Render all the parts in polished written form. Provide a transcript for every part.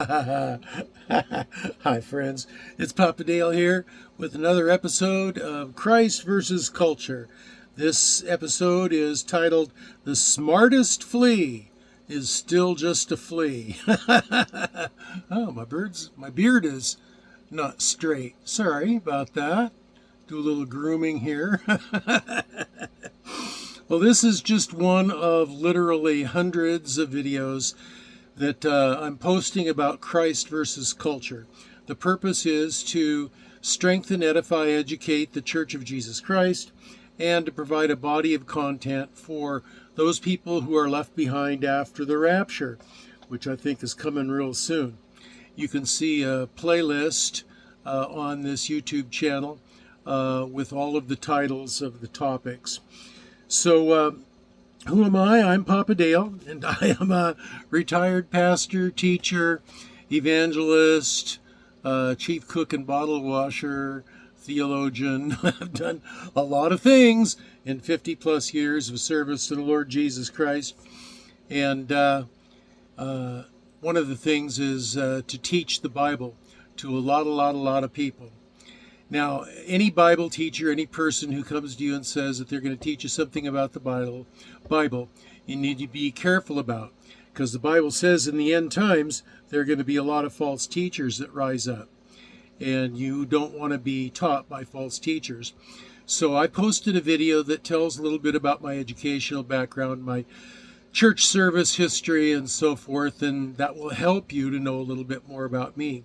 Hi, friends. It's Papa Dale here with another episode of Christ versus Culture. This episode is titled The Smartest Flea is Still Just a Flea. Oh, my beard is not straight. Sorry about that. Do a little grooming here. Well, this is just one of literally hundreds of videos that I'm posting about Christ versus culture. The purpose is to strengthen, edify, educate the Church of Jesus Christ, and to provide a body of content for those people who are left behind after the rapture, which I think is coming real soon. You can see a playlist on this YouTube channel with all of the titles of the topics. So, who am I? I'm Papa Dale, and I am a retired pastor, teacher, evangelist, chief cook and bottle washer, theologian. I've done a lot of things in 50 plus years of service to the Lord Jesus Christ. And one of the things is to teach the Bible to a lot of people. Now, any Bible teacher, any person who comes to you and says that they're going to teach you something about the Bible, you need to be careful about, because the Bible says in the end times there are going to be a lot of false teachers that rise up, and you don't want to be taught by false teachers. So I posted a video that tells a little bit about my educational background, my church service history, and so forth, and that will help you to know a little bit more about me.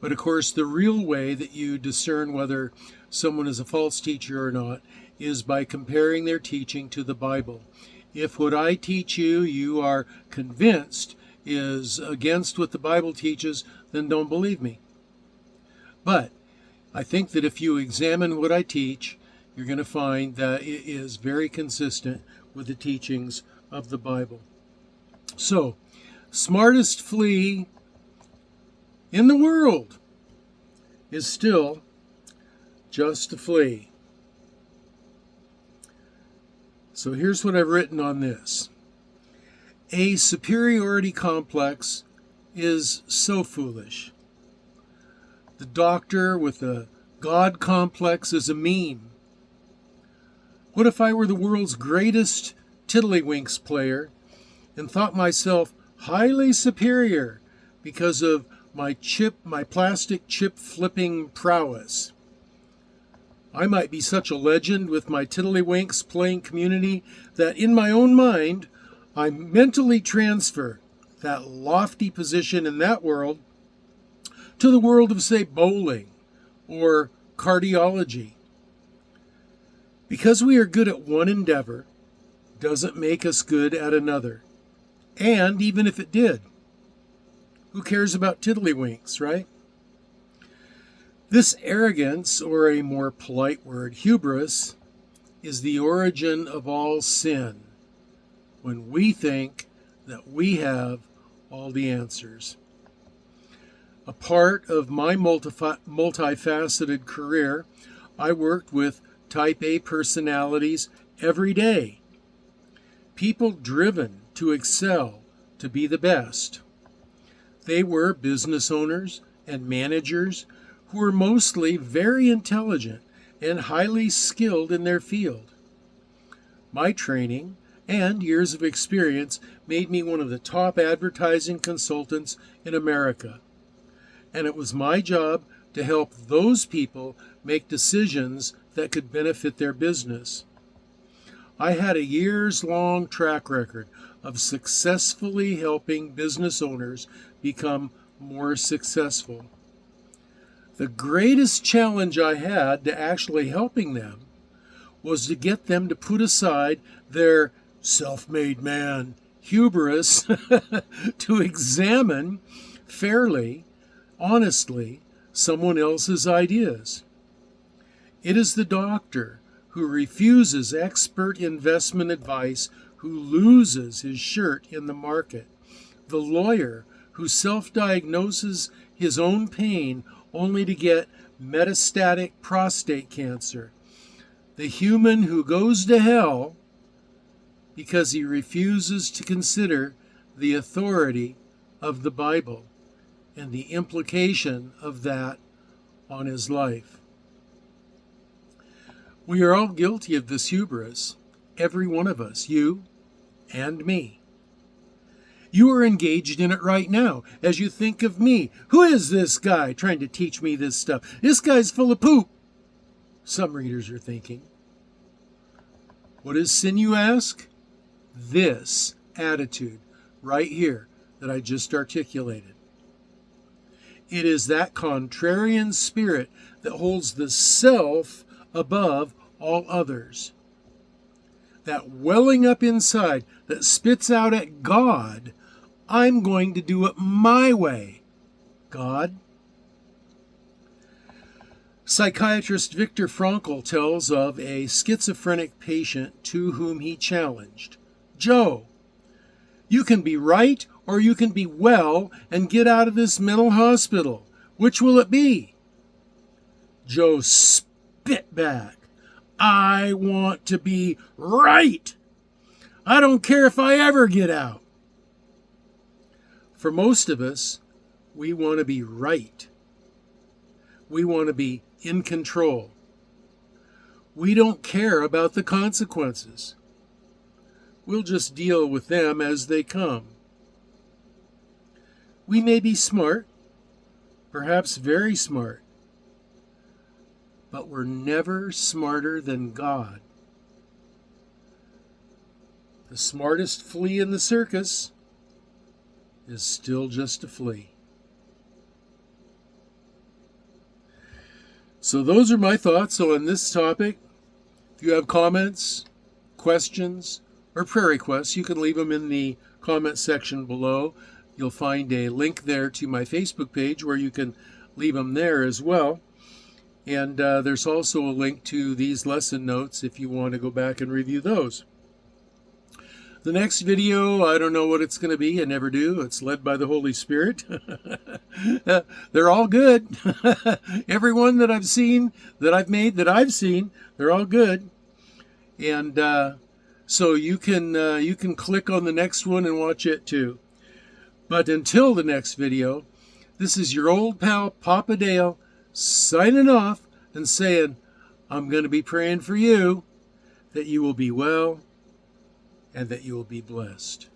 But of course, the real way that you discern whether someone is a false teacher or not is by comparing their teaching to the Bible. If what I teach you, you are convinced is against what the Bible teaches, then don't believe me. But I think that if you examine what I teach, you're going to find that it is very consistent with the teachings of the Bible. So, smartest flea in the world is still just a flea. So here's what I've written on this. A superiority complex is so foolish. The doctor with a God complex is a meme. What if I were the world's greatest tiddlywinks player and thought myself highly superior because of my plastic chip flipping prowess? I might be such a legend with my tiddlywinks playing community that in my own mind, I mentally transfer that lofty position in that world to the world of, say, bowling or cardiology. Because we are good at one endeavor doesn't make us good at another. And even if it did, who cares about tiddlywinks, right? This arrogance, or a more polite word, hubris, is the origin of all sin, when we think that we have all the answers. A part of my multifaceted career, I worked with type A personalities every day. People driven to excel, to be the best. They were business owners and managers who were mostly very intelligent and highly skilled in their field. My training and years of experience made me one of the top advertising consultants in America. And it was my job to help those people make decisions that could benefit their business. I had a years-long track record of successfully helping business owners become more successful. The greatest challenge I had to actually helping them was to get them to put aside their self-made man hubris to examine fairly, honestly, someone else's ideas. It is the doctor who refuses expert investment advice who loses his shirt in the market. The lawyer who self-diagnoses his own pain only to get metastatic prostate cancer. The human who goes to hell because he refuses to consider the authority of the Bible. and the implication of that on his life. We are all guilty of this hubris, every one of us, you and me. You are engaged in it right now as you think of me. Who is this guy trying to teach me this stuff? This guy's full of poop. Some readers are thinking. What is sin, you ask? This attitude right here that I just articulated. It is that contrarian spirit that holds the self above all others. That welling up inside that spits out at God, I'm going to do it my way, God. Psychiatrist Viktor Frankl tells of a schizophrenic patient to whom he challenged, Joe, you can be right or you can be well and get out of this mental hospital. Which will it be? Joe spit back, I want to be right. I don't care if I ever get out. For most of us, we want to be right. We want to be in control. We don't care about the consequences. We'll just deal with them as they come. We may be smart, perhaps very smart, but we're never smarter than God. The smartest flea in the circus is still just a flea. So those are my thoughts on this topic. If you have comments, questions, or prayer requests, you can leave them in the comment section below. You'll find a link there to my Facebook page where you can leave them there as well. And there's also a link to these lesson notes if you want to go back and review those. The next video, I don't know what it's going to be. I never do. It's led by the Holy Spirit. They're all good. Every one that I've seen, that I've made, that I've seen, they're all good. And so you can click on the next one and watch it too. But until the next video, this is your old pal Papa Dale signing off and saying, I'm going to be praying for you that you will be well and that you will be blessed.